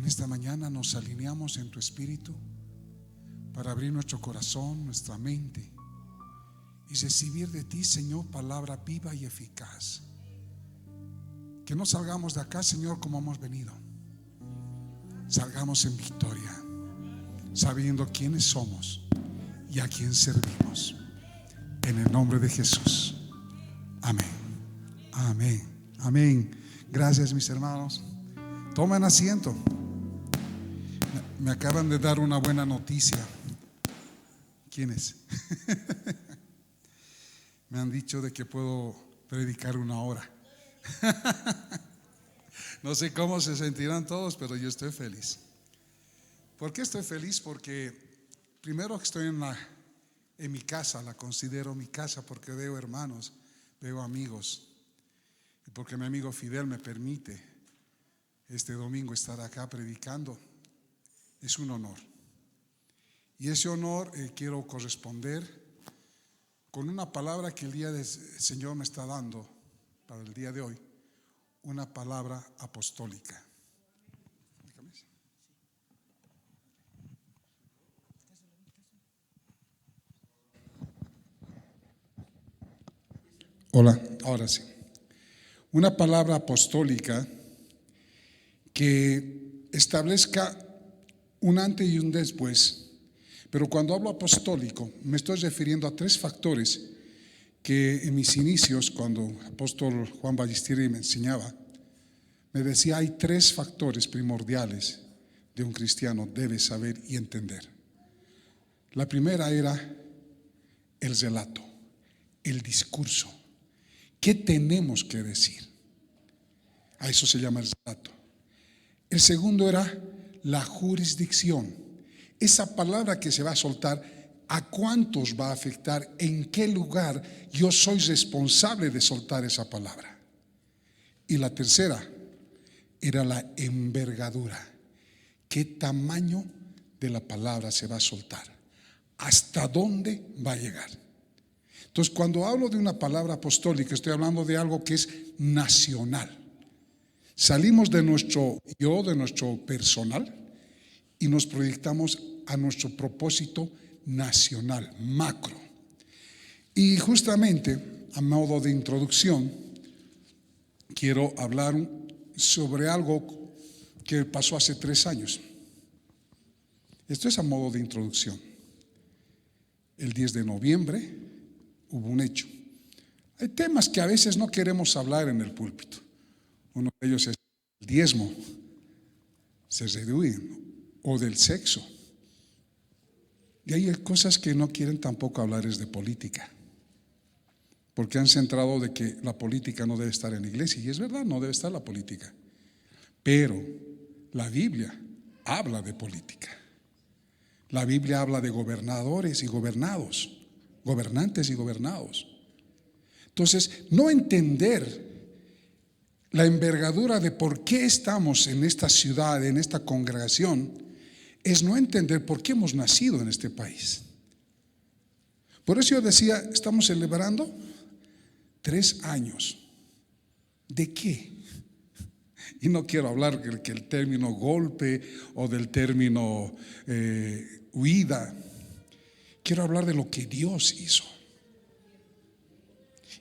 En esta mañana nos alineamos en tu espíritu para abrir nuestro corazón, nuestra mente y recibir de ti, Señor, palabra viva y eficaz. Que no salgamos de acá, Señor, como hemos venido. Salgamos en victoria, sabiendo quiénes somos y a quién servimos. En el nombre de Jesús. Amén. Amén. Amén. Gracias, mis hermanos. Tomen asiento. Me acaban de dar una buena noticia. ¿Quién es? Me han dicho de que puedo predicar 1 hora. No sé cómo se sentirán todos, pero yo estoy feliz. ¿Por qué estoy feliz? Porque primero que estoy en mi casa, la considero mi casa, porque veo hermanos, veo amigos, y porque mi amigo Fidel me permite este domingo estar acá predicando. Es un honor. Y ese honor quiero corresponder con una palabra que el día del Señor me está dando para el día de hoy, una palabra apostólica. Hola, ahora sí. Una palabra apostólica que establezca un antes y un después. Pero cuando hablo apostólico, me estoy refiriendo a 3 factores que en mis inicios, cuando el apóstol Juan Ballestieri me enseñaba, me decía: hay 3 factores primordiales de un cristiano debe saber y entender. La primera era el relato, el discurso. ¿Qué tenemos que decir? A eso se llama el relato. El segundo era la jurisdicción. Esa palabra que se va a soltar, ¿a cuántos va a afectar? ¿En qué lugar yo soy responsable de soltar esa palabra? Y la tercera era la envergadura. ¿Qué tamaño de la palabra se va a soltar? ¿Hasta dónde va a llegar? Entonces, cuando hablo de una palabra apostólica, estoy hablando de algo que es nacional. Salimos de nuestro yo, de nuestro personal, y nos proyectamos a nuestro propósito nacional, macro. Y justamente, a modo de introducción, quiero hablar sobre algo que pasó hace 3 años. Esto es a modo de introducción. El 10 de noviembre hubo un hecho. Hay temas que a veces no queremos hablar en el púlpito. Uno de ellos es el diezmo, se reduce, o del sexo. Y hay cosas que no quieren tampoco hablar, es de política, porque han centrado de que la política no debe estar en la iglesia, y es verdad, no debe estar la política, pero la Biblia habla de política. La Biblia habla de gobernadores y gobernados, gobernantes y gobernados. Entonces, no entender la envergadura de por qué estamos en esta ciudad, en esta congregación, es no entender por qué hemos nacido en este país. Por eso yo decía, estamos celebrando 3 años. ¿De qué? Y no quiero hablar que el término golpe o del término huida. Quiero hablar de lo que Dios hizo.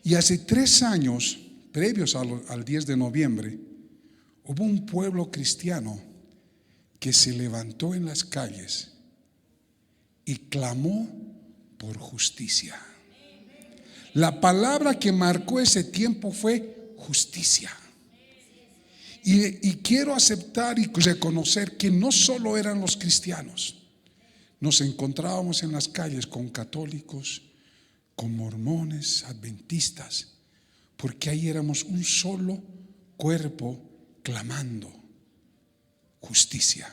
Y hace 3 años, previos al 10 de noviembre, hubo un pueblo cristiano que se levantó en las calles y clamó por justicia. La palabra que marcó ese tiempo fue justicia. Y quiero aceptar y reconocer que no solo eran los cristianos. Nos encontrábamos en las calles con católicos, con mormones, adventistas, porque ahí éramos un solo cuerpo clamando justicia,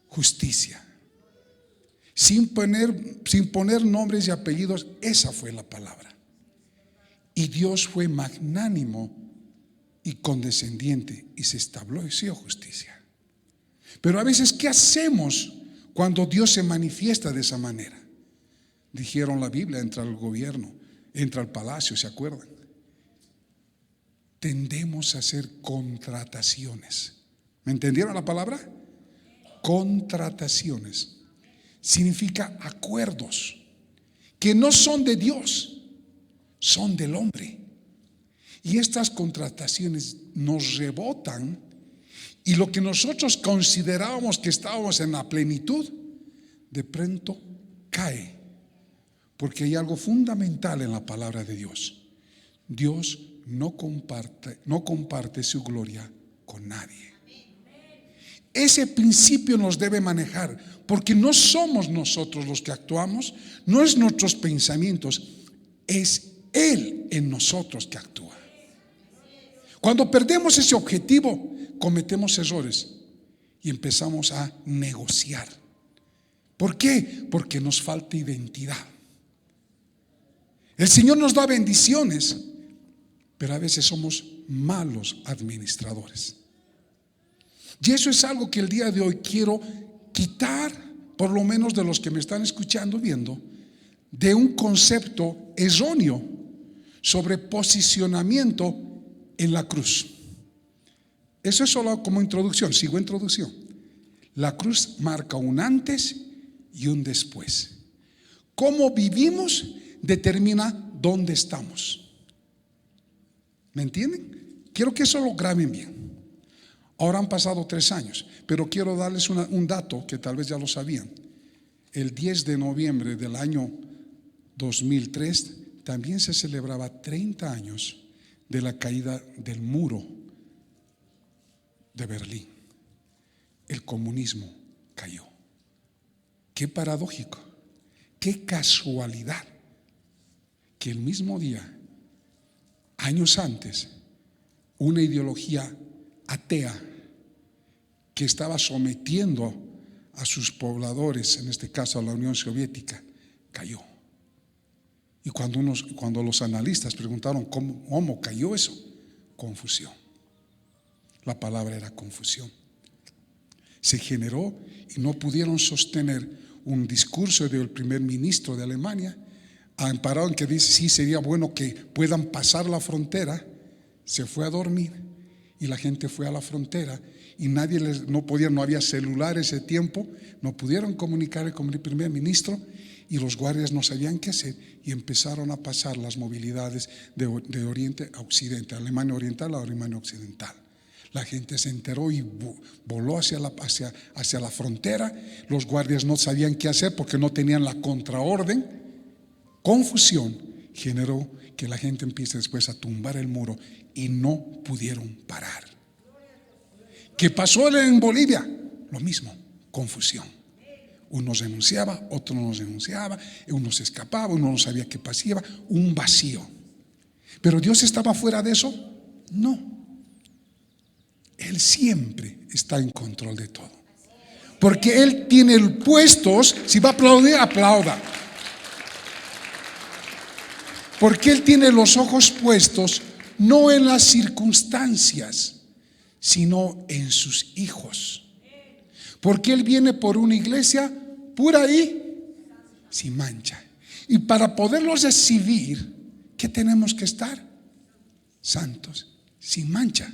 justicia. Sin poner nombres y apellidos, esa fue la palabra. Y Dios fue magnánimo y condescendiente y se estableció justicia. Pero a veces, ¿qué hacemos cuando Dios se manifiesta de esa manera? Dijeron la Biblia, entra al gobierno, entra al palacio, ¿se acuerdan? Tendemos a hacer contrataciones. ¿Me entendieron la palabra? contrataciones. Significa acuerdos que no son de Dios, son del hombre. Y estas contrataciones nos rebotan, y lo que nosotros considerábamos que estábamos en la plenitud, de pronto cae. Porque hay algo fundamental en la palabra de Dios. Dios no comparte su gloria con nadie. Ese principio nos debe manejar, porque no somos nosotros los que actuamos, no es nuestros pensamientos, es Él en nosotros que actúa. Cuando perdemos ese objetivo, cometemos errores y empezamos a negociar. ¿Por qué? Porque nos falta identidad. El Señor nos da bendiciones, pero a veces somos malos administradores. Y eso es algo que el día de hoy quiero quitar, por lo menos de los que me están escuchando, viendo, de un concepto erróneo sobre posicionamiento en la cruz. Eso es solo como introducción, sigo introducción. La cruz marca un antes y un después. Cómo vivimos determina dónde estamos. ¿Me entienden? Quiero que eso lo graben bien. Ahora han pasado 3 años, pero quiero darles un dato que tal vez ya lo sabían. El 10 de noviembre del año 2003 también se celebraba 30 años de la caída del muro de Berlín. El comunismo cayó. Qué paradójico, qué casualidad que el mismo día, años antes, una ideología atea que estaba sometiendo a sus pobladores, en este caso a la Unión Soviética, cayó. Y cuando los analistas preguntaron cómo cayó eso, confusión. La palabra era confusión. Se generó y no pudieron sostener un discurso del primer ministro de Alemania, amparado en que dice: sí, sería bueno que puedan pasar la frontera. Se fue a dormir y la gente fue a la frontera y no había celular ese tiempo, no pudieron comunicar con el primer ministro y los guardias no sabían qué hacer y empezaron a pasar las movilidades de oriente a occidente, Alemania oriental a Alemania occidental. La gente se enteró y voló hacia la frontera. Los guardias no sabían qué hacer porque no tenían la contraorden. Confusión generó que la gente empiece después a tumbar el muro y no pudieron parar. ¿Qué pasó en Bolivia? Lo mismo, confusión. Uno renunciaba, otro no renunciaba, uno se escapaba, uno no sabía qué pasaba, un vacío. ¿Pero Dios estaba fuera de eso? No. Él siempre está en control de todo. Porque Él tiene puestos, si va a aplaudir, aplauda. Porque Él tiene los ojos puestos no en las circunstancias, sino en sus hijos. Porque Él viene por una iglesia pura y sin mancha. Y para poderlos recibir, ¿qué tenemos que estar? Santos, sin mancha.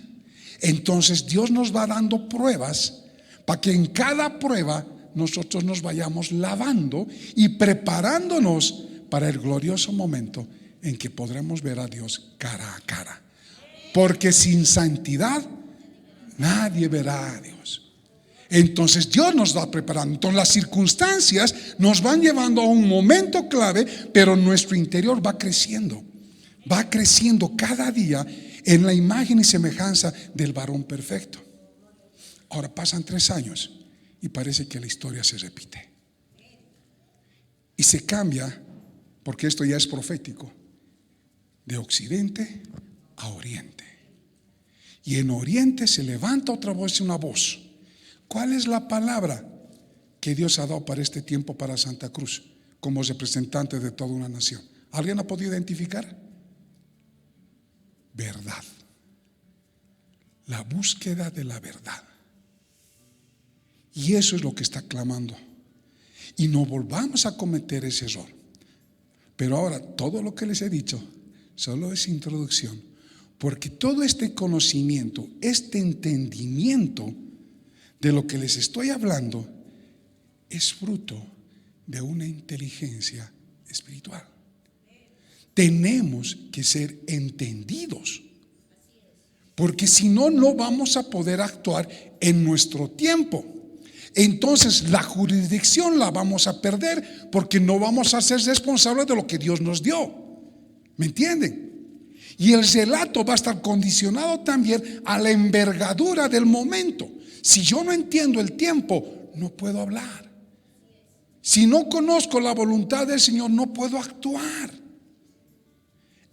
Entonces Dios nos va dando pruebas para que en cada prueba nosotros nos vayamos lavando y preparándonos para el glorioso momento en que podremos ver a Dios cara a cara. Porque sin santidad nadie verá a Dios. Entonces Dios nos va preparando. Entonces las circunstancias nos van llevando a un momento clave, pero nuestro interior va creciendo cada día en la imagen y semejanza del varón perfecto. Ahora pasan 3 años y parece que la historia se repite y se cambia, porque esto ya es profético, de occidente a oriente. Y en oriente se levanta otra vez una voz. ¿Cuál es la palabra que Dios ha dado para este tiempo para Santa Cruz como representante de toda una nación? ¿Alguien ha podido identificar? Verdad. La búsqueda de la verdad. Y eso es lo que está clamando. Y no volvamos a cometer ese error. Pero ahora todo lo que les he dicho solo es introducción, porque todo este conocimiento, este entendimiento de lo que les estoy hablando es fruto de una inteligencia espiritual. Tenemos que ser entendidos, porque si no, no vamos a poder actuar en nuestro tiempo. Entonces la jurisdicción la vamos a perder, porque no vamos a ser responsables de lo que Dios nos dio. ¿Me entienden? Y el relato va a estar condicionado también a la envergadura del momento. Si yo no entiendo el tiempo, no puedo hablar. Si no conozco la voluntad del Señor, no puedo actuar.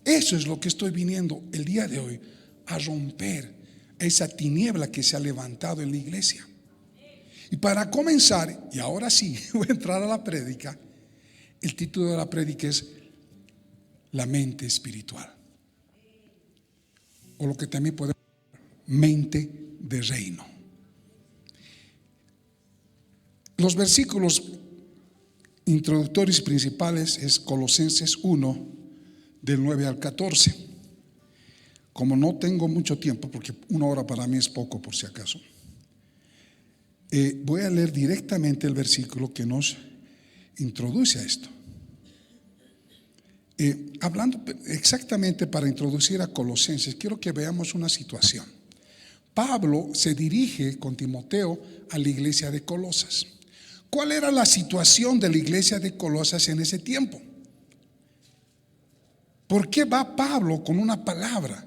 Eso es lo que estoy viniendo el día de hoy, a romper esa tiniebla que se ha levantado en la iglesia. Y para comenzar, y ahora sí voy a entrar a la prédica, el título de la prédica es La mente espiritual, o lo que también podemos llamar mente de reino. Los versículos introductorios principales es Colosenses 1, del 9 al 14. Como no tengo mucho tiempo, porque 1 hora para mí es poco por si acaso, voy a leer directamente el versículo que nos introduce a esto. Hablando exactamente para introducir a Colosenses, quiero que veamos una situación. Pablo se dirige con Timoteo a la iglesia de Colosas. ¿Cuál era la situación de la iglesia de Colosas en ese tiempo? ¿Por qué va Pablo con una palabra?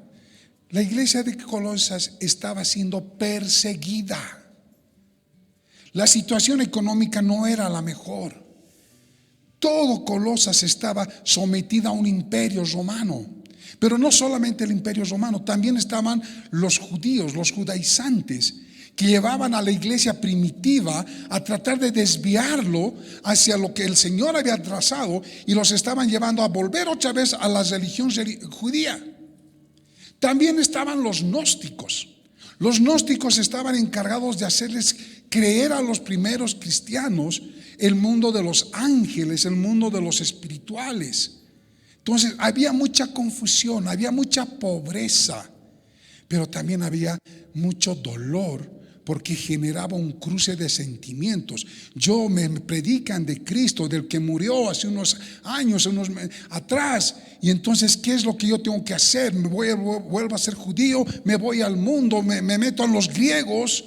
La iglesia de Colosas estaba siendo perseguida. La situación económica no era la mejor. Todo Colosas estaba sometida a un imperio romano. Pero no solamente el imperio romano, también estaban los judíos, los judaizantes, que llevaban a la iglesia primitiva a tratar de desviarlo hacia lo que el Señor había trazado, y los estaban llevando a volver otra vez a la religión judía. También estaban los gnósticos. Los gnósticos estaban encargados de hacerles creer a los primeros cristianos el mundo de los ángeles, el mundo de los espirituales. Entonces había mucha confusión, había mucha pobreza, pero también había mucho dolor, porque generaba un cruce de sentimientos. Me predican de Cristo, del que murió hace unos años, atrás, y entonces ¿qué es lo que yo tengo que hacer? Vuelvo a ser judío, me voy al mundo, me meto a los griegos.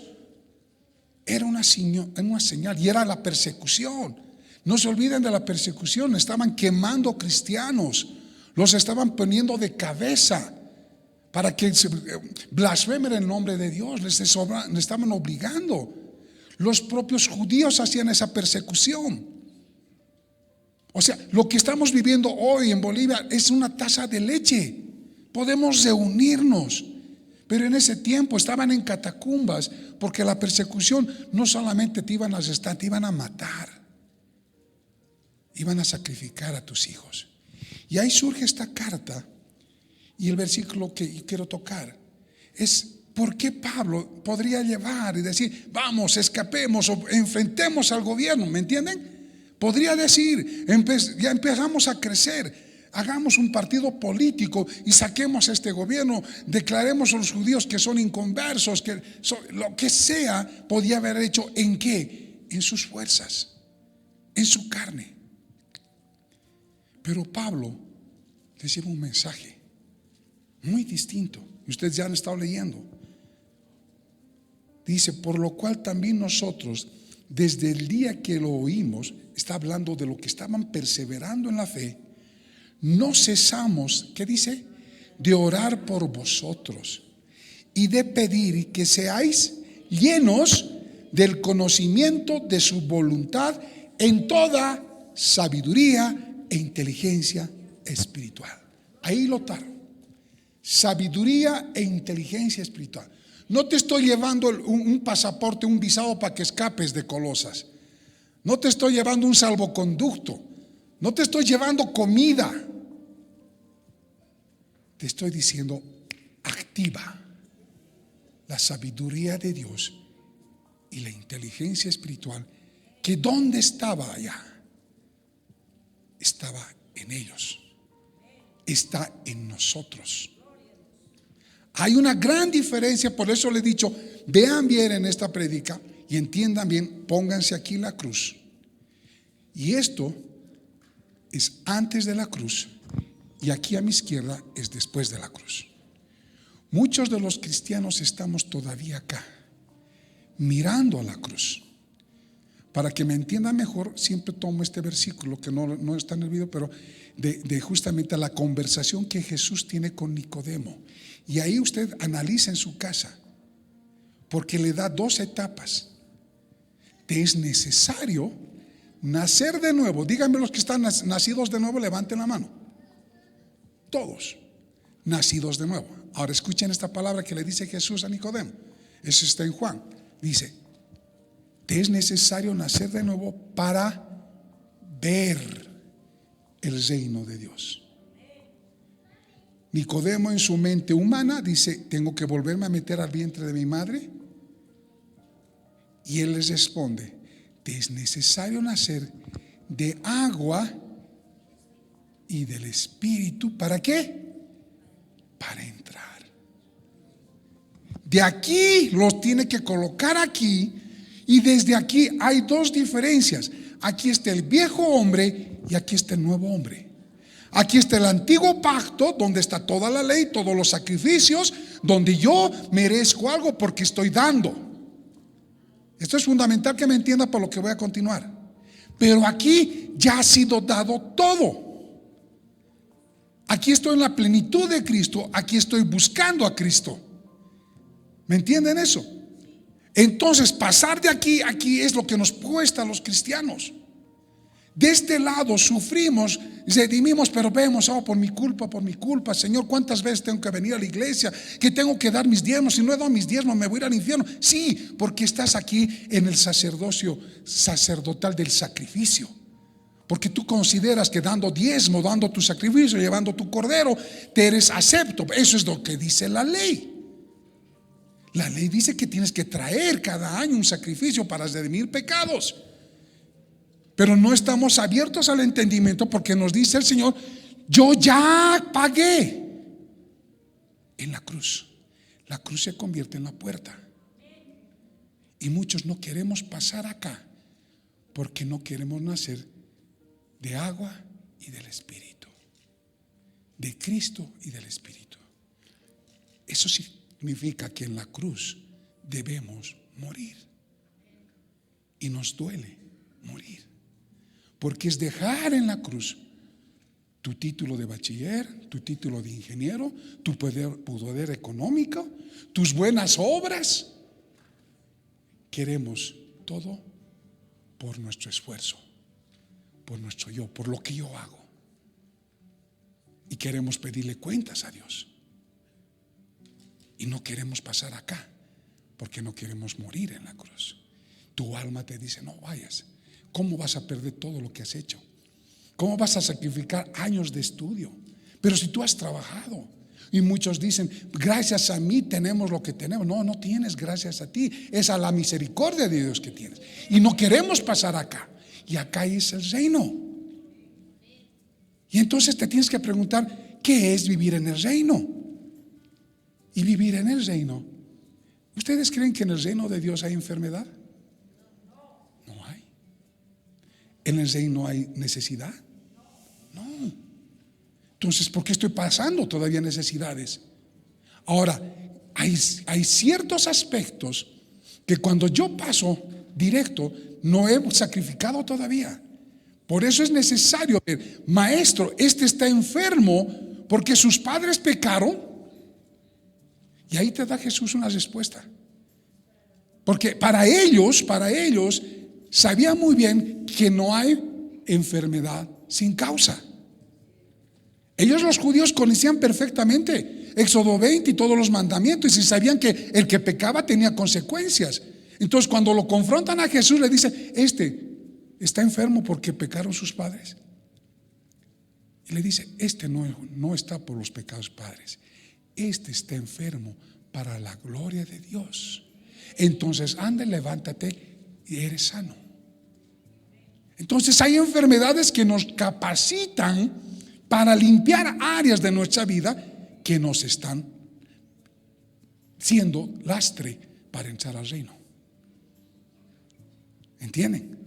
Era una señal, y era la persecución. No se olviden de la persecución. Estaban quemando cristianos, los estaban poniendo de cabeza para que blasfemen el nombre de Dios. Les estaban obligando. Los propios judíos hacían esa persecución. O sea, lo que estamos viviendo hoy en Bolivia es una taza de leche. Podemos reunirnos, pero en ese tiempo estaban en catacumbas, porque la persecución no solamente te iban a arrestar, te iban a matar, iban a sacrificar a tus hijos. Y ahí surge esta carta. Y el versículo que yo quiero tocar es: ¿por qué Pablo podría llevar y decir, vamos, escapemos o enfrentemos al gobierno? ¿Me entienden? Podría decir, ya empezamos a crecer, hagamos un partido político y saquemos a este gobierno, declaremos a los judíos que son inconversos, lo que sea. Podía haber hecho, ¿en qué? En sus fuerzas, en su carne. Pero Pablo les lleva un mensaje muy distinto, y ustedes ya han estado leyendo. Dice: por lo cual también nosotros, desde el día que lo oímos, está hablando de lo que estaban perseverando en la fe, no cesamos, ¿qué dice? De orar por vosotros y de pedir que seáis llenos del conocimiento de su voluntad en toda sabiduría e inteligencia espiritual. Ahí lo tardo. Sabiduría e inteligencia espiritual. No te estoy llevando un pasaporte, un visado para que escapes de Colosas. No te estoy llevando un salvoconducto. No te estoy llevando comida. Te estoy diciendo, activa la sabiduría de Dios y la inteligencia espiritual, que ¿dónde estaba allá? Estaba en ellos. Está en nosotros. Hay una gran diferencia. Por eso le he dicho, vean bien en esta prédica y entiendan bien, pónganse aquí la cruz. Y esto es antes de la cruz y aquí a mi izquierda es después de la cruz. Muchos de los cristianos estamos todavía acá, mirando a la cruz. Para que me entiendan mejor, siempre tomo este versículo que no está en el video, pero de justamente la conversación que Jesús tiene con Nicodemo. Y ahí usted analiza en su casa, porque le da dos etapas. Te es necesario nacer de nuevo. Díganme los que están nacidos de nuevo, levanten la mano. Todos nacidos de nuevo. Ahora escuchen esta palabra que le dice Jesús a Nicodemo. Eso está en Juan. Dice: te es necesario nacer de nuevo para ver el reino de Dios. Nicodemo, en su mente humana, dice: tengo que volverme a meter al vientre de mi madre. Y él les responde: te es necesario nacer de agua y del Espíritu. ¿Para qué? Para entrar. De aquí los tiene que colocar aquí. Y desde aquí hay dos diferencias. Aquí está el viejo hombre y aquí está el nuevo hombre. Aquí está el antiguo pacto, donde está toda la ley, todos los sacrificios, donde yo merezco algo porque estoy dando. Esto es fundamental que me entienda por lo que voy a continuar. Pero aquí ya ha sido dado todo. Aquí estoy en la plenitud de Cristo. Aquí estoy buscando a Cristo. ¿Me entienden eso? Entonces pasar de aquí a aquí es lo que nos cuesta a los cristianos. De este lado sufrimos, redimimos, pero vemos: oh, por mi culpa, Señor, ¿cuántas veces tengo que venir a la iglesia? Que tengo que dar mis diezmos. Si no he dado mis diezmos, me voy a ir al infierno. Sí, porque estás aquí en el sacerdocio sacerdotal del sacrificio. Porque tú consideras que dando diezmo, dando tu sacrificio, llevando tu cordero, te eres acepto. Eso es lo que dice la ley. La ley dice que tienes que traer cada año un sacrificio para redimir pecados. Pero no estamos abiertos al entendimiento, porque nos dice el Señor: yo ya pagué en la cruz. La cruz se convierte en la puerta. Y muchos no queremos pasar acá porque no queremos nacer de agua y del Espíritu, de Cristo y del Espíritu. Eso significa que en la cruz debemos morir. Y nos duele morir, porque es dejar en la cruz tu título de bachiller, tu título de ingeniero, tu poder económico, tus buenas obras. Queremos todo por nuestro esfuerzo, por nuestro yo, por lo que yo hago. Y queremos pedirle cuentas a Dios. Y no queremos pasar acá porque no queremos morir en la cruz. Tu alma te dice: no vayas. ¿Cómo vas a perder todo lo que has hecho? ¿Cómo vas a sacrificar años de estudio? Pero si tú has trabajado. Y muchos dicen: gracias a mí tenemos lo que tenemos. No, no tienes gracias a ti. Es a la misericordia de Dios que tienes. Y no queremos pasar acá. Y acá es el reino. Y entonces te tienes que preguntar: ¿qué es vivir en el reino? Y vivir en el reino. ¿Ustedes creen que en el reino de Dios hay enfermedad? No hay. ¿En el reino hay necesidad? No. Entonces, ¿por qué estoy pasando todavía necesidades? Ahora, hay ciertos aspectos que cuando yo paso directo no he sacrificado todavía. Por eso es necesario ver: maestro, este está enfermo porque sus padres pecaron. Y ahí te da Jesús una respuesta. Porque para ellos sabían muy bien que no hay enfermedad sin causa. Ellos, los judíos, conocían perfectamente Éxodo 20 y todos los mandamientos, y sabían que el que pecaba tenía consecuencias. Entonces, cuando lo confrontan a Jesús, le dice: este está enfermo porque pecaron sus padres. Y le dice: este no está por los pecados padres. Este está enfermo para la gloria de Dios. Entonces anda, levántate y eres sano. Entonces hay enfermedades que nos capacitan para limpiar áreas de nuestra vida que nos están siendo lastre para entrar al reino. ¿Entienden?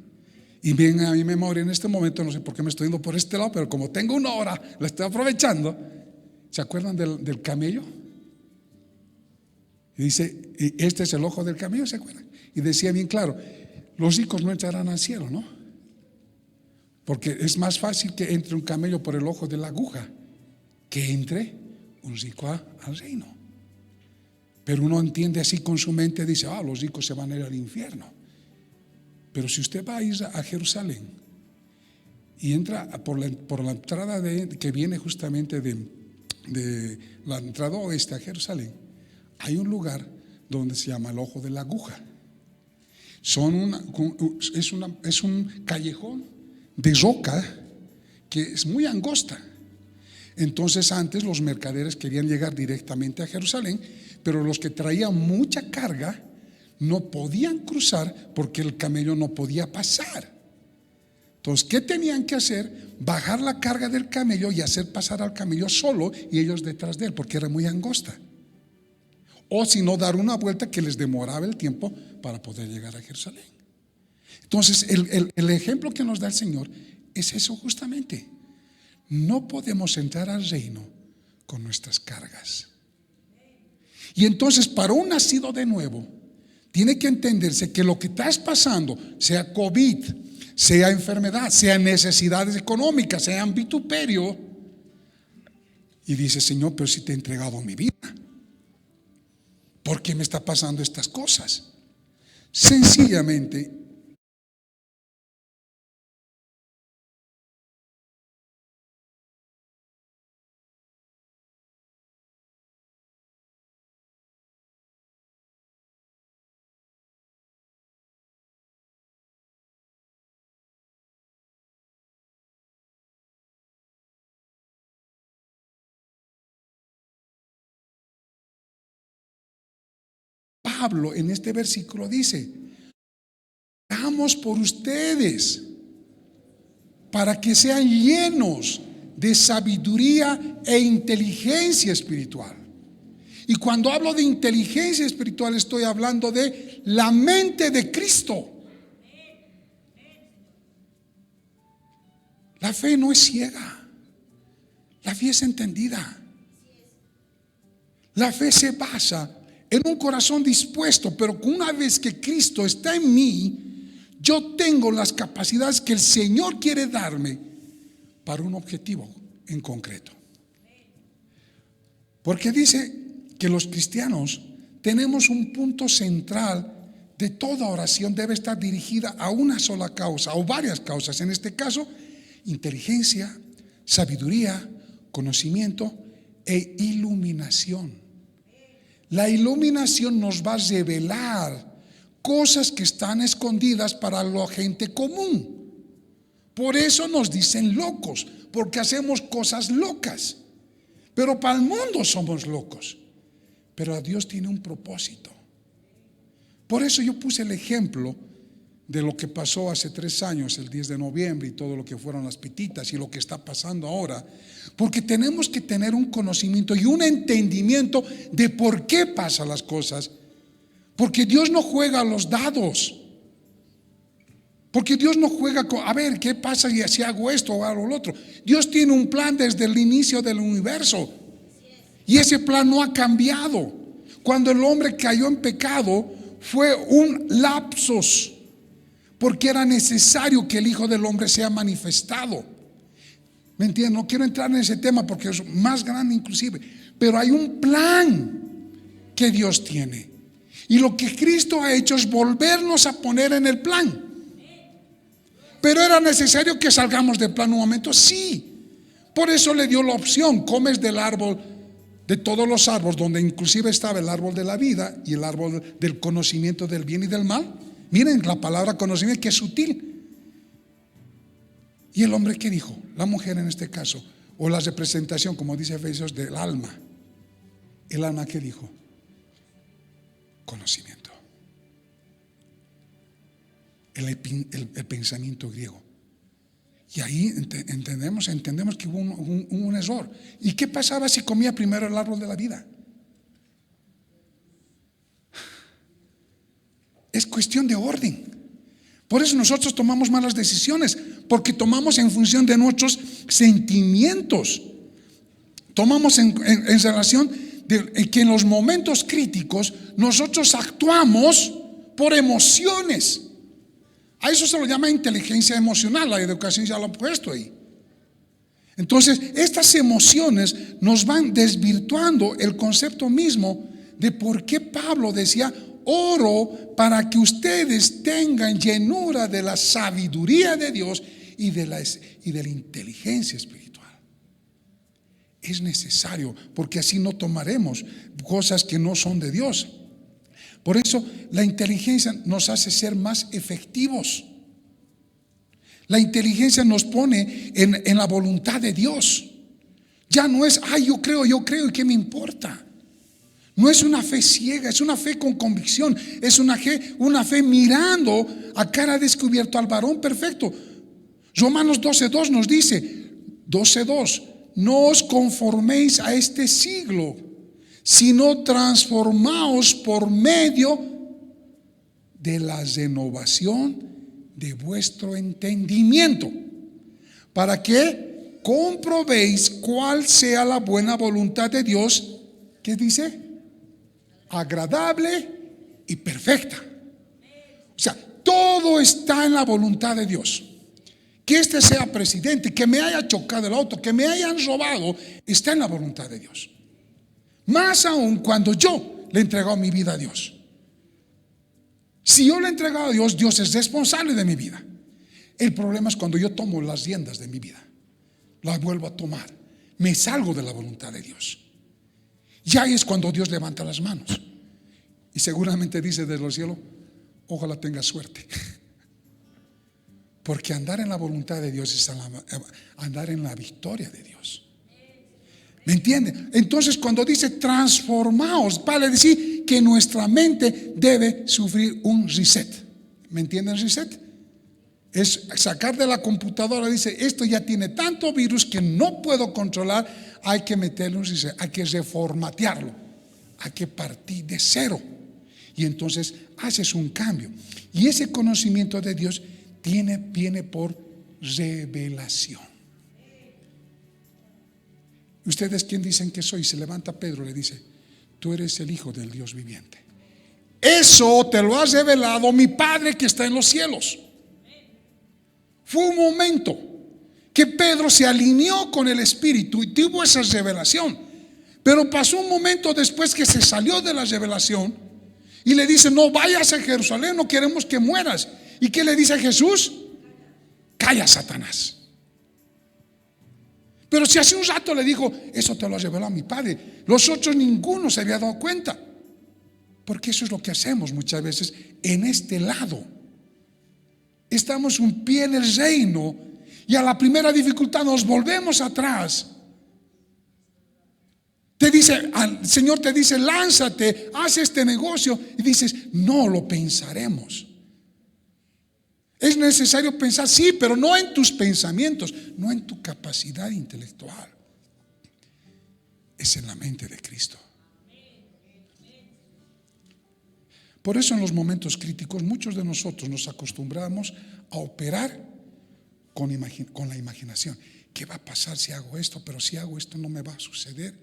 Y viene a mi memoria en este momento, no sé por qué me estoy yendo por este lado, pero como tengo una hora, la estoy aprovechando. ¿Se acuerdan del camello? Y dice, este es el ojo del camello, ¿se acuerdan? Y decía bien claro, los ricos no entrarán al cielo, ¿no? Porque es más fácil que entre un camello por el ojo de la aguja que entre un rico al reino. Pero uno entiende así con su mente, dice, los ricos se van a ir al infierno. Pero si usted va a ir a Jerusalén y entra por la entrada que viene justamente de la entrada oeste a Jerusalén, hay un lugar donde se llama el ojo de la aguja. Es un callejón de roca que es muy angosta. Entonces antes los mercaderes querían llegar directamente a Jerusalén, pero los que traían mucha carga no podían cruzar porque el camello no podía pasar. Entonces, ¿qué tenían que hacer? Bajar la carga del camello y hacer pasar al camello solo y ellos detrás de él, porque era muy angosta. O si no, dar una vuelta que les demoraba el tiempo para poder llegar a Jerusalén. Entonces, el ejemplo que nos da el Señor es eso justamente. No podemos entrar al reino con nuestras cargas. Y entonces, para un nacido de nuevo, tiene que entenderse que lo que estás pasando, sea COVID, sea enfermedad, sea necesidades económicas, sea vituperio, y dice, Señor, pero si te he entregado mi vida, ¿por qué me está pasando estas cosas? Sencillamente, Pablo en este versículo dice, oramos por ustedes para que sean llenos de sabiduría e inteligencia espiritual. Y cuando hablo de inteligencia espiritual estoy hablando de la mente de Cristo. La fe no es ciega, la fe es entendida. La fe se basa en un corazón dispuesto, pero una vez que Cristo está en mí, yo tengo las capacidades que el Señor quiere darme para un objetivo en concreto. Porque dice que los cristianos tenemos un punto central de toda oración, debe estar dirigida a una sola causa o varias causas. En este caso, inteligencia, sabiduría, conocimiento e iluminación. La iluminación nos va a revelar cosas que están escondidas para la gente común. Por eso nos dicen locos, porque hacemos cosas locas. Pero para el mundo somos locos. Pero a Dios tiene un propósito. Por eso yo puse el ejemplo de lo que pasó hace 3 años, el 10 de noviembre, y todo lo que fueron las pititas y lo que está pasando ahora, porque tenemos que tener un conocimiento y un entendimiento de por qué pasan las cosas. Porque Dios no juega a los dados, porque Dios no juega con, a ver, ¿qué pasa si hago esto o hago lo otro? Dios tiene un plan desde el inicio del universo, y ese plan no ha cambiado. Cuando el hombre cayó en pecado, fue un lapsus, porque era necesario que el Hijo del Hombre sea manifestado. ¿Me entienden? No quiero entrar en ese tema porque es más grande inclusive, pero hay un plan que Dios tiene, y lo que Cristo ha hecho es volvernos a poner en el plan. Pero era necesario que salgamos del plan un momento, sí. Por eso le dio la opción, comes del árbol, de todos los árboles, donde inclusive estaba el árbol de la vida y el árbol del conocimiento del bien y del mal. Miren la palabra conocimiento, que es sutil. Y el hombre, ¿qué dijo? La mujer en este caso, o la representación, como dice Efesios, del alma. El alma, ¿qué dijo? Conocimiento. El pensamiento griego. Y ahí entendemos que hubo un error. ¿Y qué pasaba si comía primero el árbol de la vida? Es cuestión de orden. Por eso nosotros tomamos malas decisiones, porque tomamos en función de nuestros sentimientos. Tomamos en relación de que en los momentos críticos nosotros actuamos por emociones. A eso se lo llama inteligencia emocional. La educación ya lo ha puesto ahí. Entonces, estas emociones nos van desvirtuando el concepto mismo de por qué Pablo decía: oro para que ustedes tengan llenura de la sabiduría de Dios y de la inteligencia espiritual. Es necesario, porque así no tomaremos cosas que no son de Dios. Por eso la inteligencia nos hace ser más efectivos. La inteligencia nos pone en la voluntad de Dios. Ya no es, yo creo y qué me importa. No es una fe ciega, es una fe con convicción. Es una fe mirando a cara descubierta al varón perfecto. Romanos 12:2 nos dice, 12:2, no os conforméis a este siglo, sino transformaos por medio de la renovación de vuestro entendimiento, para que comprobéis cuál sea la buena voluntad de Dios. ¿Qué dice? Agradable y perfecta. O sea, todo está en la voluntad de Dios. Que este sea presidente, que me haya chocado el auto, que me hayan robado, está en la voluntad de Dios. Más aún cuando yo le he entregado mi vida a Dios. Si yo le he entregado a Dios, Dios es responsable de mi vida. El problema es cuando yo tomo las riendas de mi vida, las vuelvo a tomar, me salgo de la voluntad de Dios. Y ahí es cuando Dios levanta las manos y seguramente dice desde los cielos: ojalá tenga suerte. Porque andar en la voluntad de Dios es andar en la victoria de Dios. ¿Me entienden? Entonces, cuando dice transformaos, vale decir que nuestra mente debe sufrir un reset. ¿Me entienden? Reset es sacar de la computadora, dice: esto ya tiene tanto virus que no puedo controlar, hay que meterle un reset, hay que reformatearlo, hay que partir de cero. Y entonces haces un cambio. Y ese conocimiento de Dios viene por revelación. ¿Ustedes quién dicen que soy? Se levanta Pedro y le dice: tú eres el Hijo del Dios viviente. Eso te lo ha revelado mi Padre que está en los cielos. Fue un momento que Pedro se alineó con el Espíritu y tuvo esa revelación. Pero pasó un momento después que se salió de la revelación y le dice: no vayas a Jerusalén, no queremos que mueras. ¿Y qué le dice a Jesús? Calla, Satanás. Pero si hace un rato le dijo: eso te lo ha revelado mi Padre, los otros ninguno se había dado cuenta. Porque eso es lo que hacemos muchas veces en este lado. Estamos un pie en el reino y a la primera dificultad nos volvemos atrás. El Señor te dice: lánzate, haz este negocio, y dices: no lo pensaremos. Es necesario pensar, sí, pero no en tus pensamientos, no en tu capacidad intelectual. Es en la mente de Cristo. Por eso en los momentos críticos muchos de nosotros nos acostumbramos a operar con la imaginación. ¿Qué va a pasar si hago esto? Pero si hago esto no me va a suceder.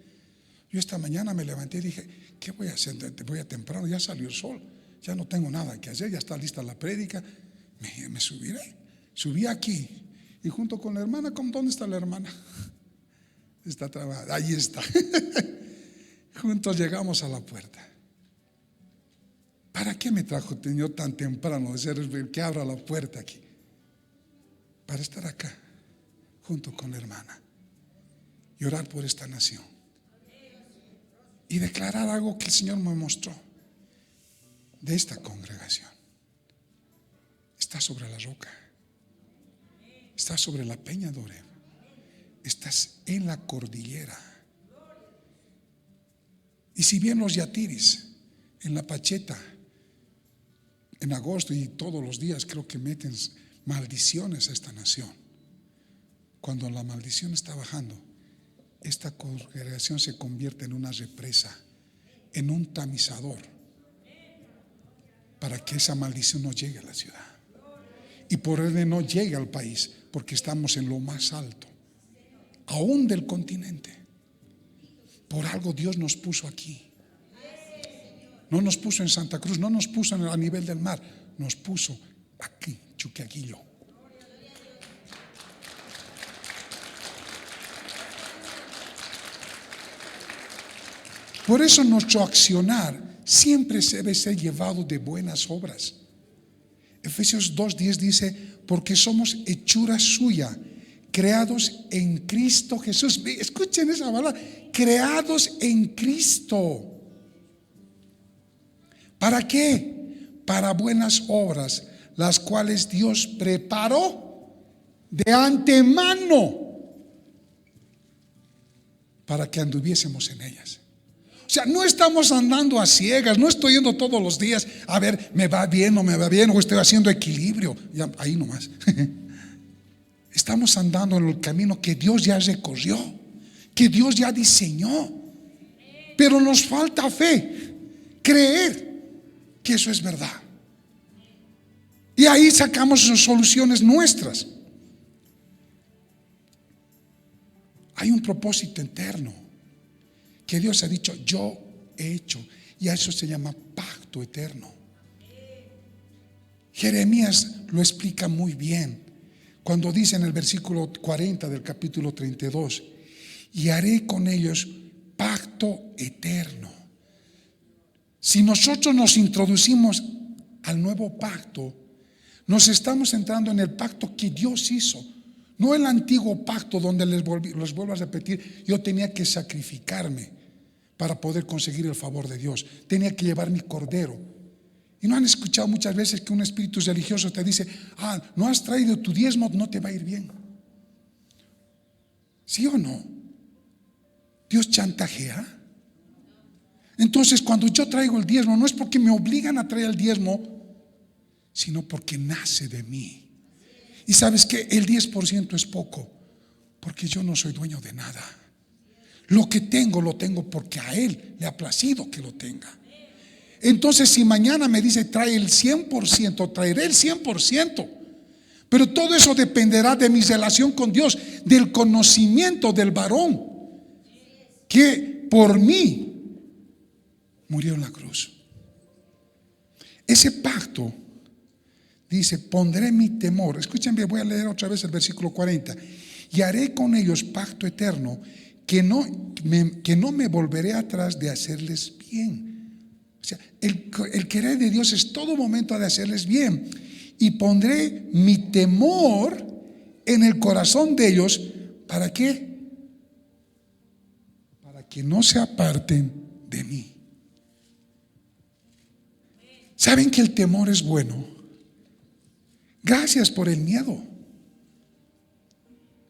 Yo esta mañana me levanté y dije: ¿qué voy a hacer? Voy a temprano, ya salió el sol, ya no tengo nada que hacer, ya está lista la prédica. Me subiré. Subí aquí y junto con la hermana, ¿dónde está la hermana? Está trabajando, ahí está. Juntos llegamos a la puerta. ¿Para qué me trajo el Señor tan temprano? Que abra la puerta aquí. Para estar acá, junto con la hermana, y orar por esta nación y declarar algo que el Señor me mostró de esta congregación. Estás sobre la roca, estás sobre la peña de Oreb, estás en la cordillera. Y si bien los yatiris en la Pacheta en agosto y todos los días creo que meten maldiciones a esta nación, cuando la maldición está bajando, esta congregación se convierte en una represa, en un tamizador, para que esa maldición no llegue a la ciudad. y por ende no llega al país, porque estamos en lo más alto, aún del continente. Por algo Dios nos puso aquí. No nos puso en Santa Cruz, no nos puso a nivel del mar, nos puso aquí, Chuquiaquillo. Por eso nuestro accionar siempre debe ser llevado de buenas obras. Efesios 2:10 dice: porque somos hechura suya, creados en Cristo Jesús. Escuchen esa palabra, creados en Cristo. ¿Para qué? Para buenas obras, las cuales Dios preparó de antemano para que anduviésemos en ellas. O sea, no estamos andando a ciegas, no estoy yendo todos los días a ver, me va bien o me va bien, o estoy haciendo equilibrio, ya, ahí nomás. Estamos andando en el camino que Dios ya recorrió, que Dios ya diseñó, pero nos falta fe, creer que eso es verdad. Y ahí sacamos soluciones nuestras. Hay un propósito eterno que Dios ha dicho, yo he hecho, y a eso se llama pacto eterno. Jeremías lo explica muy bien cuando dice en el versículo 40 del capítulo 32: y haré con ellos pacto eterno. Si nosotros nos introducimos al nuevo pacto, nos estamos entrando en el pacto que Dios hizo, no el antiguo pacto donde les vuelvo a repetir, yo tenía que sacrificarme para poder conseguir el favor de Dios, tenía que llevar mi cordero. Y no han escuchado muchas veces que un espíritu religioso te dice: no has traído tu diezmo, no te va a ir bien. ¿Sí o no? Dios chantajea. Entonces, cuando yo traigo el diezmo, no es porque me obligan a traer el diezmo, sino porque nace de mí. Y sabes que el 10% es poco, porque yo no soy dueño de nada. Lo que tengo, lo tengo porque a Él le ha placido que lo tenga. Entonces, si mañana me dice trae el 100%, traeré el 100%. Pero todo eso dependerá de mi relación con Dios, del conocimiento del varón que por mí murió en la cruz. Ese pacto dice: pondré mi temor. Escuchen bien, voy a leer otra vez el versículo 40. Y haré con ellos pacto eterno, que no me volveré atrás de hacerles bien. O sea, el querer de Dios es todo momento de hacerles bien. Y pondré mi temor en el corazón de ellos. ¿Para qué? Para que no se aparten de mí. ¿Saben que el temor es bueno? Gracias por el miedo.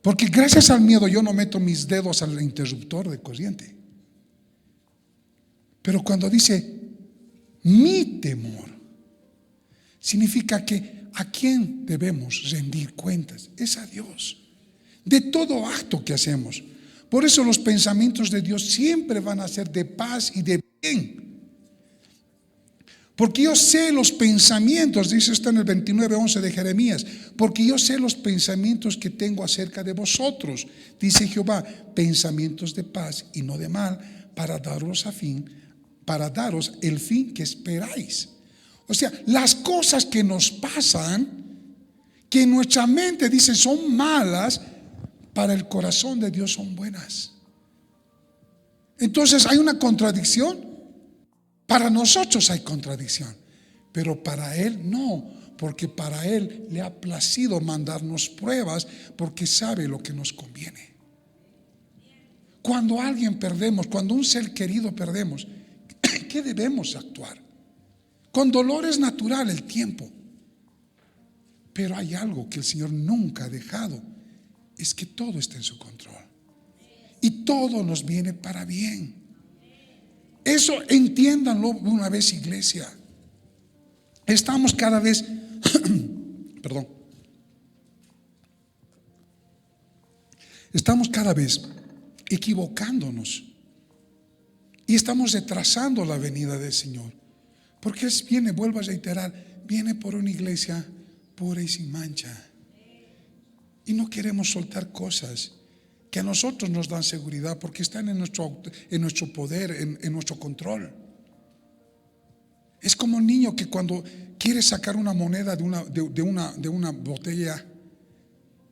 Porque gracias al miedo yo no meto mis dedos al interruptor de corriente. Pero cuando dice mi temor, significa que ¿a quién debemos rendir cuentas? Es a Dios, de todo acto que hacemos. Por eso los pensamientos de Dios siempre van a ser de paz y de bien. Porque yo sé los pensamientos, dice esto en el 29:11 de Jeremías, porque yo sé los pensamientos que tengo acerca de vosotros, dice Jehová, pensamientos de paz y no de mal, para daros el fin que esperáis. O sea, las cosas que nos pasan, que en nuestra mente dice son malas, para el corazón de Dios son buenas. Entonces hay una contradicción. Para nosotros hay contradicción, pero para Él no, porque para Él le ha placido mandarnos pruebas, porque sabe lo que nos conviene. Cuando a alguien perdemos, cuando un ser querido perdemos, ¿qué debemos actuar? Con dolor es natural el tiempo, pero hay algo que el Señor nunca ha dejado, es que todo está en su control y todo nos viene para bien. Eso entiéndanlo una vez, iglesia. Estamos cada vez estamos cada vez equivocándonos y estamos retrasando la venida del Señor, porque Él viene, vuelvo a reiterar, viene por una iglesia pura y sin mancha. Y no queremos soltar cosas que a nosotros nos dan seguridad porque están en nuestro poder, en nuestro control. Es como un niño que cuando quiere sacar una moneda de una botella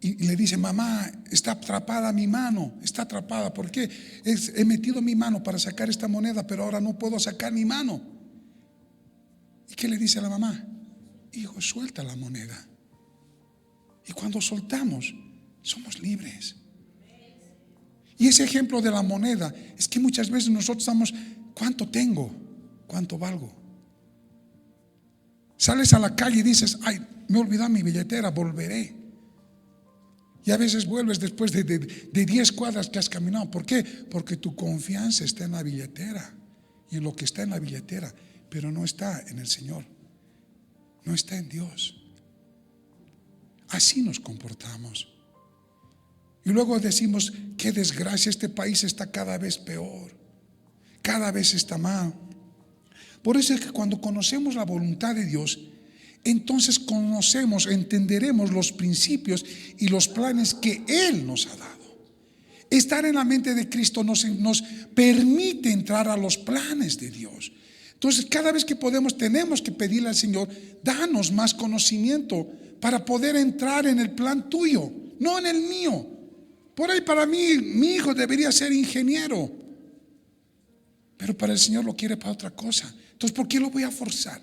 y le dice: mamá, está atrapada mi mano, está atrapada. ¿Por qué? He metido mi mano para sacar esta moneda, pero ahora no puedo sacar mi mano. ¿Y qué le dice a la mamá? Hijo, suelta la moneda. Y cuando soltamos, somos libres. Y ese ejemplo de la moneda es que muchas veces nosotros estamos: ¿cuánto tengo? ¿Cuánto valgo? Sales a la calle y dices: ay, me olvidé mi billetera, volveré. Y a veces vuelves después de 10 cuadras que has caminado. ¿Por qué? Porque tu confianza está en la billetera y en lo que está en la billetera, pero no está en el Señor, no está en Dios. Así nos comportamos. Y luego decimos: qué desgracia, este país está cada vez peor, cada vez está mal. Por eso es que cuando conocemos la voluntad de Dios, entonces entenderemos los principios y los planes que Él nos ha dado. Estar en la mente de Cristo nos permite entrar a los planes de Dios. Entonces, cada vez que podemos, tenemos que pedirle al Señor: danos más conocimiento para poder entrar en el plan tuyo, no en el mío. Por ahí, para mí, mi hijo debería ser ingeniero, pero para el Señor lo quiere para otra cosa. Entonces, ¿por qué lo voy a forzar?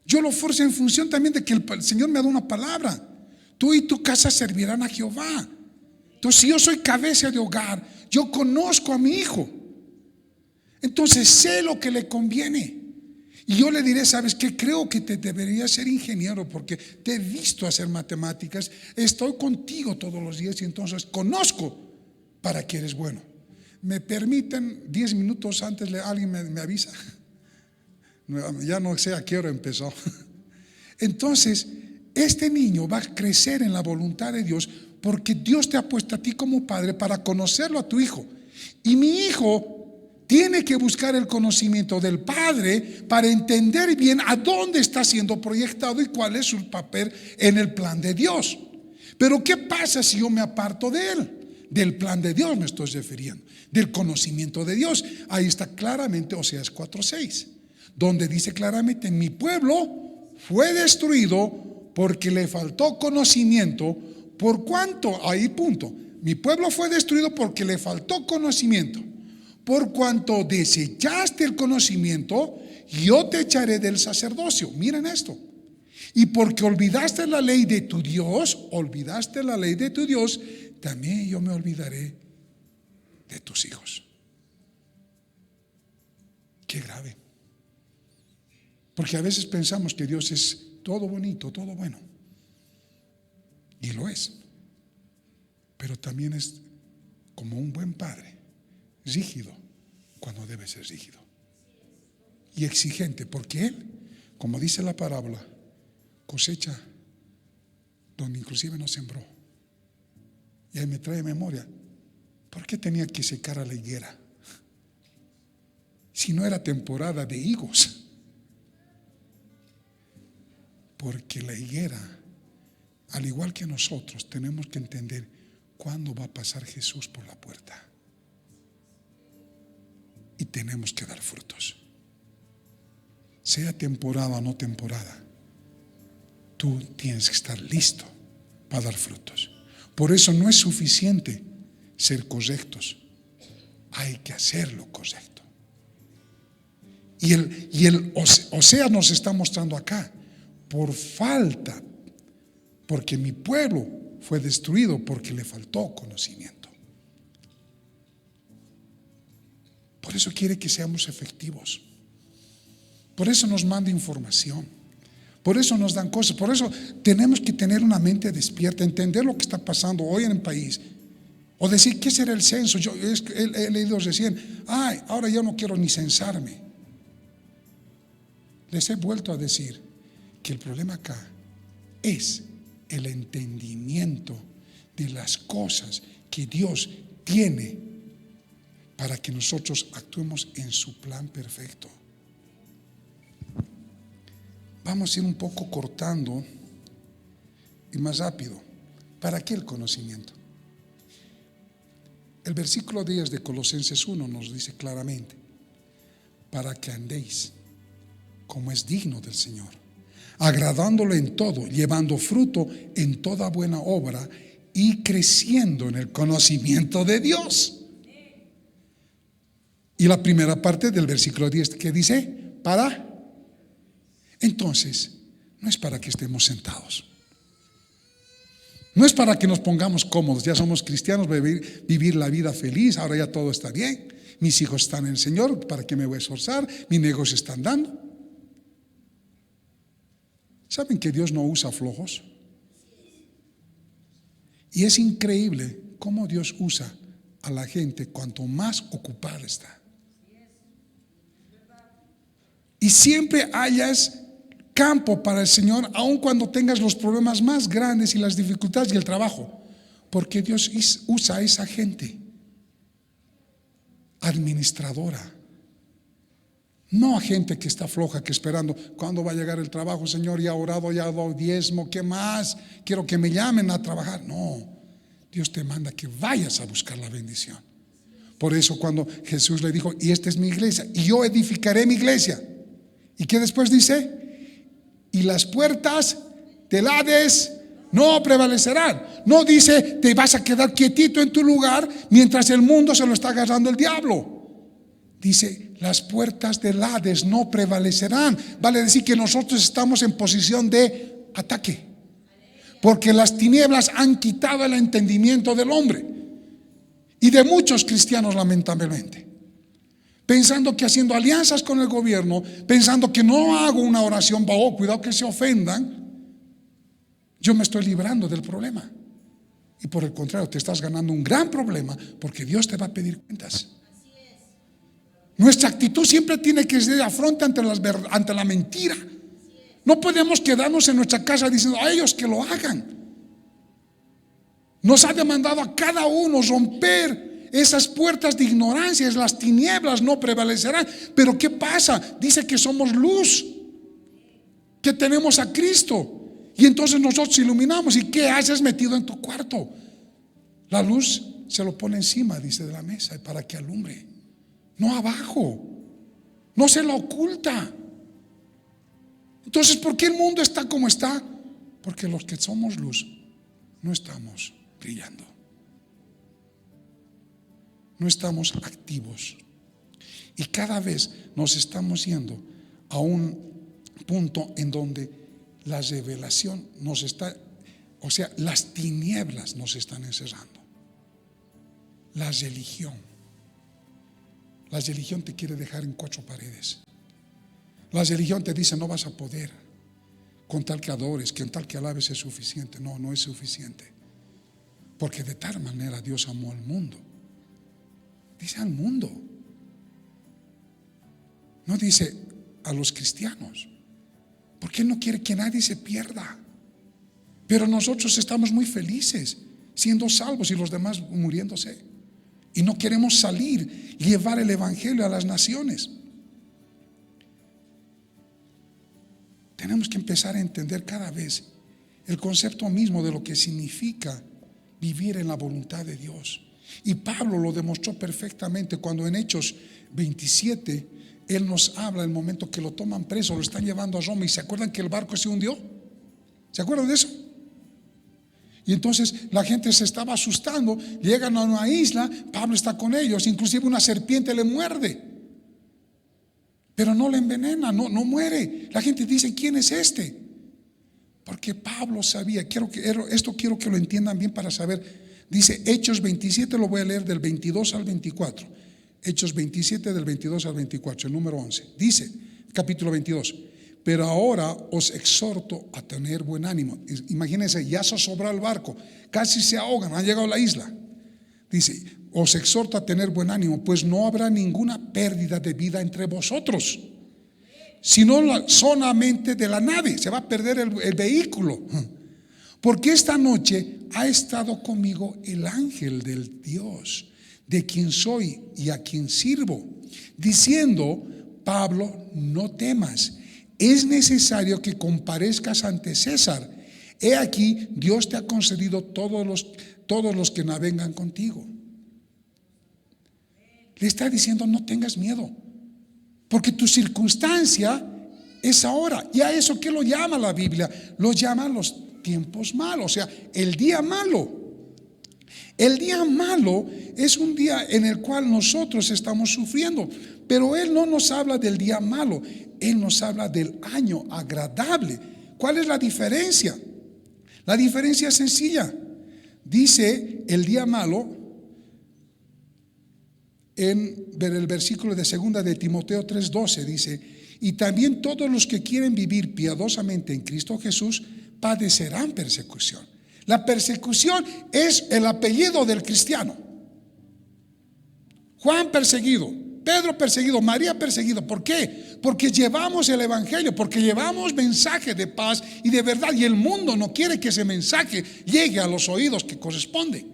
Yo lo forzo en función también de que el Señor me ha dado una palabra: tú y tu casa servirán a Jehová. Entonces, si yo soy cabeza de hogar, yo conozco a mi hijo, entonces sé lo que le conviene. Y yo le diré: ¿sabes qué? Creo que te deberías ser ingeniero porque te he visto hacer matemáticas, estoy contigo todos los días y entonces conozco para qué eres bueno. ¿Me permiten 10 minutos antes? Alguien me avisa. Ya no sé a qué hora empezó. Entonces, este niño va a crecer en la voluntad de Dios porque Dios te ha puesto a ti como padre para conocerlo a tu hijo. Y mi hijo tiene que buscar el conocimiento del padre para entender bien a dónde está siendo proyectado y cuál es su papel en el plan de Dios. Pero ¿qué pasa si yo me aparto de él? Del plan de Dios me estoy refiriendo, del conocimiento de Dios. Ahí está claramente Oseas 4:6, donde dice claramente: mi pueblo fue destruido porque le faltó conocimiento. Por cuanto, ahí punto, mi pueblo fue destruido porque le faltó conocimiento. Por cuanto desechaste el conocimiento, yo te echaré del sacerdocio. Miren esto. Y porque olvidaste la ley de tu Dios, también yo me olvidaré de tus hijos. Qué grave. Porque a veces pensamos que Dios es todo bonito, todo bueno. Y lo es. Pero también es como un buen padre, rígido cuando debe ser rígido. Y exigente, porque Él, como dice la parábola, cosecha donde inclusive no sembró. Y ahí me trae memoria: ¿por qué tenía que secar a la higuera si no era temporada de higos? Porque la higuera, al igual que nosotros, tenemos que entender cuándo va a pasar Jesús por la puerta. Y tenemos que dar frutos. Sea temporada o no temporada, tú tienes que estar listo para dar frutos. Por eso no es suficiente ser correctos, hay que hacerlo correcto. Y el Oseas nos está mostrando acá: por falta, porque mi pueblo fue destruido porque le faltó conocimiento. Por eso quiere que seamos efectivos. Por eso nos manda información. Por eso nos dan cosas. Por eso tenemos que tener una mente despierta, entender lo que está pasando hoy en el país. O decir: ¿qué será el censo? Yo he leído recién: ay, ahora yo no quiero ni censarme. Les he vuelto a decir que el problema acá es el entendimiento de las cosas que Dios tiene para que nosotros actuemos en su plan perfecto. Vamos a ir un poco cortando y más rápido. ¿Para qué el conocimiento? El versículo 10 de Colosenses 1 nos dice claramente: para que andéis como es digno del Señor, agradándole en todo, llevando fruto en toda buena obra y creciendo en el conocimiento de Dios. Y la primera parte del versículo 10 que dice: para. Entonces, no es para que estemos sentados, no es para que nos pongamos cómodos, ya somos cristianos, vivir la vida feliz, ahora ya todo está bien, mis hijos están en el Señor, ¿para qué me voy a esforzar? Mi negocio está andando. ¿Saben que Dios no usa flojos? Y es increíble cómo Dios usa a la gente cuanto más ocupada está. Y siempre hayas campo para el Señor, aun cuando tengas los problemas más grandes y las dificultades y el trabajo, porque Dios usa a esa gente administradora, no a gente que está floja, que esperando cuándo va a llegar el trabajo. Señor, ya he orado, ya he dado diezmo, ¿qué más? Quiero que me llamen a trabajar. No, Dios te manda que vayas a buscar la bendición. Por eso cuando Jesús le dijo: y esta es mi iglesia, y yo edificaré mi iglesia, ¿y qué después dice? Y las puertas del Hades no prevalecerán. No dice te vas a quedar quietito en tu lugar mientras el mundo se lo está agarrando el diablo. Dice: las puertas del Hades no prevalecerán. Vale decir que nosotros estamos en posición de ataque, porque las tinieblas han quitado el entendimiento del hombre y de muchos cristianos, lamentablemente, pensando que haciendo alianzas con el gobierno, pensando que no hago una oración, cuidado que se ofendan, yo me estoy librando del problema. Y por el contrario, te estás ganando un gran problema, porque Dios te va a pedir cuentas. Nuestra actitud siempre tiene que ser de afronte ante la mentira. No podemos quedarnos en nuestra casa diciendo a ellos que lo hagan. Nos ha demandado a cada uno romper esas puertas de ignorancia. Las tinieblas no prevalecerán. Pero ¿qué pasa? Dice que somos luz, que tenemos a Cristo, y entonces nosotros iluminamos. ¿Y qué haces metido en tu cuarto? La luz se lo pone encima, dice, de la mesa, para que alumbre, no abajo, no se la oculta. Entonces, ¿por qué el mundo está como está? Porque los que somos luz no estamos brillando, no estamos activos, y cada vez nos estamos yendo a un punto en donde la revelación nos está, o sea, las tinieblas nos están encerrando. La religión te quiere dejar en cuatro paredes. La religión te dice: no vas a poder, con tal que adores, con tal que alabes es suficiente. No, no es suficiente, porque de tal manera Dios amó al mundo. Dice al mundo, no dice a los cristianos, porque Él no quiere que nadie se pierda. Pero nosotros estamos muy felices siendo salvos y los demás muriéndose, y no queremos salir y llevar el evangelio a las naciones. Tenemos que empezar a entender cada vez el concepto mismo de lo que significa vivir en la voluntad de Dios. Y Pablo lo demostró perfectamente cuando en Hechos 27 él nos habla del momento que lo toman preso, lo están llevando a Roma. ¿Y se acuerdan que el barco se hundió? ¿Se acuerdan de eso? Y entonces la gente se estaba asustando. Llegan a una isla, Pablo está con ellos, inclusive una serpiente le muerde, pero no le envenena, no muere. La gente dice: ¿quién es este? Porque Pablo sabía. Esto quiero que lo entiendan bien para saber. Dice Hechos 27, lo voy a leer del 22 al 24. Hechos 27 del 22 al 24, el número 11. Dice, capítulo 22: pero ahora os exhorto a tener buen ánimo. Imagínense, ya se sobró el barco, casi se ahogan, han llegado a la isla. Dice: os exhorto a tener buen ánimo, pues no habrá ninguna pérdida de vida entre vosotros, sino solamente de la nave. Se va a perder el vehículo, porque esta noche ha estado conmigo el ángel del Dios, de quien soy y a quien sirvo, diciendo: Pablo, no temas, es necesario que comparezcas ante César. He aquí, Dios te ha concedido todos los que navegan contigo. Le está diciendo, no tengas miedo, porque tu circunstancia es ahora. ¿Y a eso qué lo llama la Biblia? Lo llama los tiempos malos, o sea, el día malo. El día malo es un día en el cual nosotros estamos sufriendo, pero Él no nos habla del día malo, Él nos habla del año agradable. ¿Cuál es la diferencia? La diferencia es sencilla. Dice el día malo en el versículo de 2 de Timoteo 3:12, dice: y también todos los que quieren vivir piadosamente en Cristo Jesús padecerán persecución. La persecución es el apellido del cristiano. Juan perseguido, Pedro perseguido, María perseguido. ¿Por qué? Porque llevamos el evangelio, porque llevamos mensaje de paz y de verdad, y el mundo no quiere que ese mensaje llegue a los oídos que corresponde.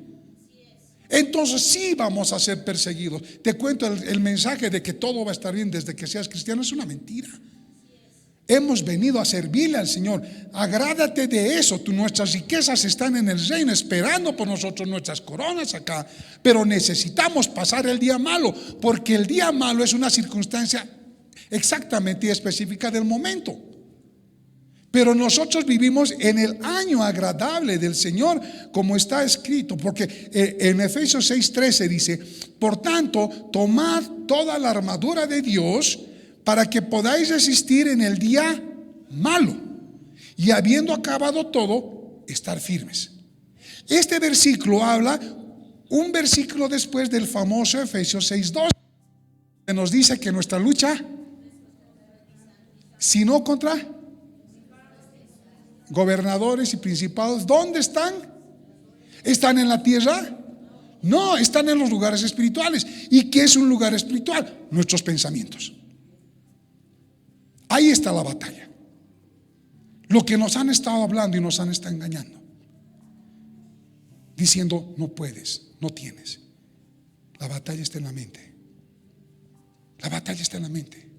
Entonces sí vamos a ser perseguidos. Te cuento, el mensaje de que todo va a estar bien desde que seas cristiano es una mentira. Hemos venido a servirle al Señor. Agrádate de eso. Nuestras riquezas están en el reino esperando por nosotros, nuestras coronas acá. Pero necesitamos pasar el día malo, porque el día malo es una circunstancia exactamente y específica del momento. Pero nosotros vivimos en el año agradable del Señor, como está escrito, porque en Efesios 6:13 dice: por tanto, tomad toda la armadura de Dios para que podáis resistir en el día malo, y habiendo acabado todo, estar firmes. Este versículo habla un versículo después del famoso Efesios 6:2, que nos dice que nuestra lucha, si no contra gobernadores y principados, ¿dónde están? ¿Están en la tierra? No, están en los lugares espirituales. ¿Y qué es un lugar espiritual? Nuestros pensamientos. Ahí está la batalla. Lo que nos han estado hablando y nos han estado engañando, diciendo no puedes, no tienes. La batalla está en la mente. La batalla está en la mente.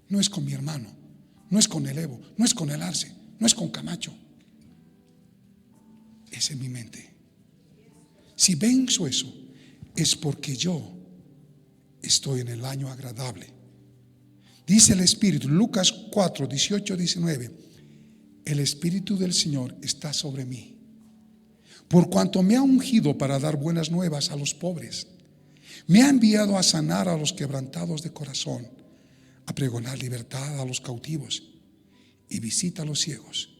No es con mi hermano, no es con el Evo, no es con el Arce, no es con Camacho. Es en mi mente. Si venzo eso, es porque yo estoy en el año agradable. Dice el Espíritu, Lucas 4:18-19: el Espíritu del Señor está sobre mí, por cuanto me ha ungido para dar buenas nuevas a los pobres. Me ha enviado a sanar a los quebrantados de corazón, a pregonar libertad a los cautivos y visita a los ciegos,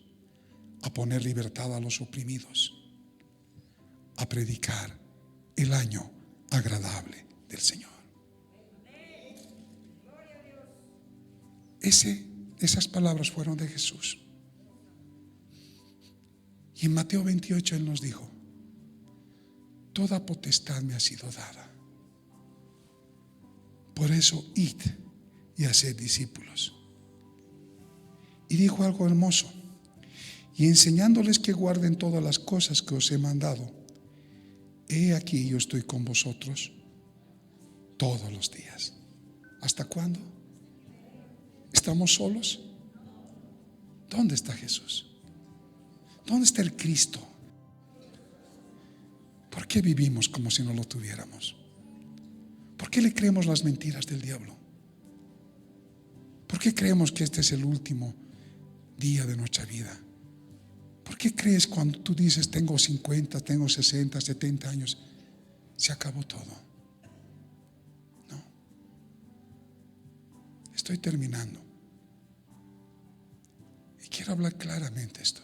a poner libertad a los oprimidos, a predicar el año agradable del Señor. Esas palabras fueron de Jesús. Y en Mateo 28 Él nos dijo: toda potestad me ha sido dada. Por eso id y haced discípulos. Y dijo algo hermoso: y enseñándoles que guarden todas las cosas que os he mandado, he aquí yo estoy con vosotros todos los días. ¿Hasta cuándo? ¿Estamos solos? ¿Dónde está Jesús? ¿Dónde está el Cristo? ¿Por qué vivimos como si no lo tuviéramos? ¿Por qué le creemos las mentiras del diablo? ¿Por qué creemos que este es el último día de nuestra vida? ¿Por qué crees cuando tú dices tengo 50, tengo 60, 70 años, se acabó todo? No. Estoy terminando. Y quiero hablar claramente esto.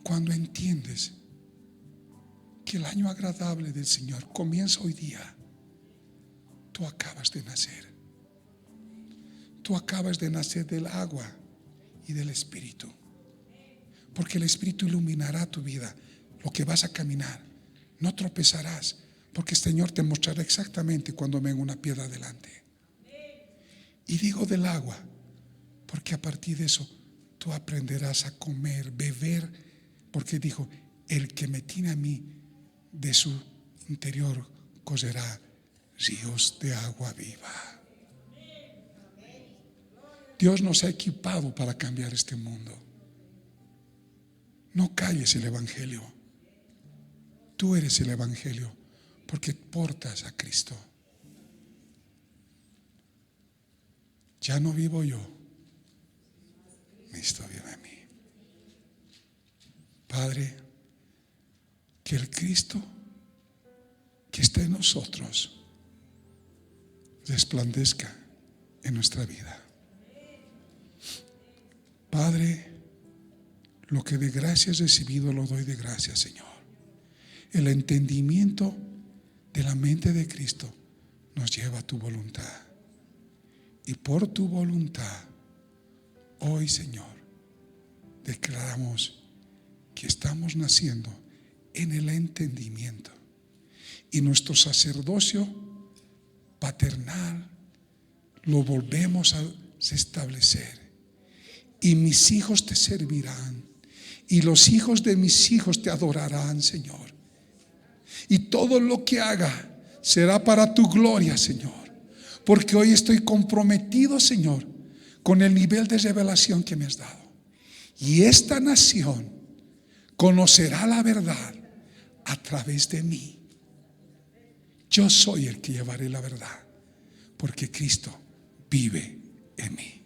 Cuando entiendes que el año agradable del Señor comienza hoy día, tú acabas de nacer. Tú acabas de nacer del agua y del Espíritu. Porque el Espíritu iluminará tu vida, lo que vas a caminar. No tropezarás, porque el Señor te mostrará exactamente cuando venga una piedra delante. Y digo del agua, porque a partir de eso tú aprenderás a comer, beber, porque dijo: el que me tiene a mí, de su interior correrá ríos de agua viva. Dios nos ha equipado para cambiar este mundo. No calles el Evangelio. Tú eres el Evangelio porque portas a Cristo. Ya no vivo yo, Cristo vive en mí. Padre, que el Cristo que está en nosotros resplandezca en nuestra vida. Padre, lo que de gracia he recibido lo doy de gracia, Señor. El entendimiento de la mente de Cristo nos lleva a tu voluntad. Y por tu voluntad, hoy, Señor, declaramos que estamos naciendo en el entendimiento. Y nuestro sacerdocio paternal lo volvemos a restablecer. Y mis hijos te servirán. Y los hijos de mis hijos te adorarán, Señor. Y todo lo que haga será para tu gloria, Señor. Porque hoy estoy comprometido, Señor, con el nivel de revelación que me has dado. Y esta nación conocerá la verdad a través de mí. Yo soy el que llevaré la verdad, porque Cristo vive en mí.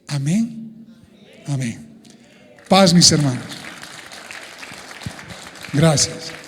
Amén. Amén. Paz, mis hermanos. Gracias.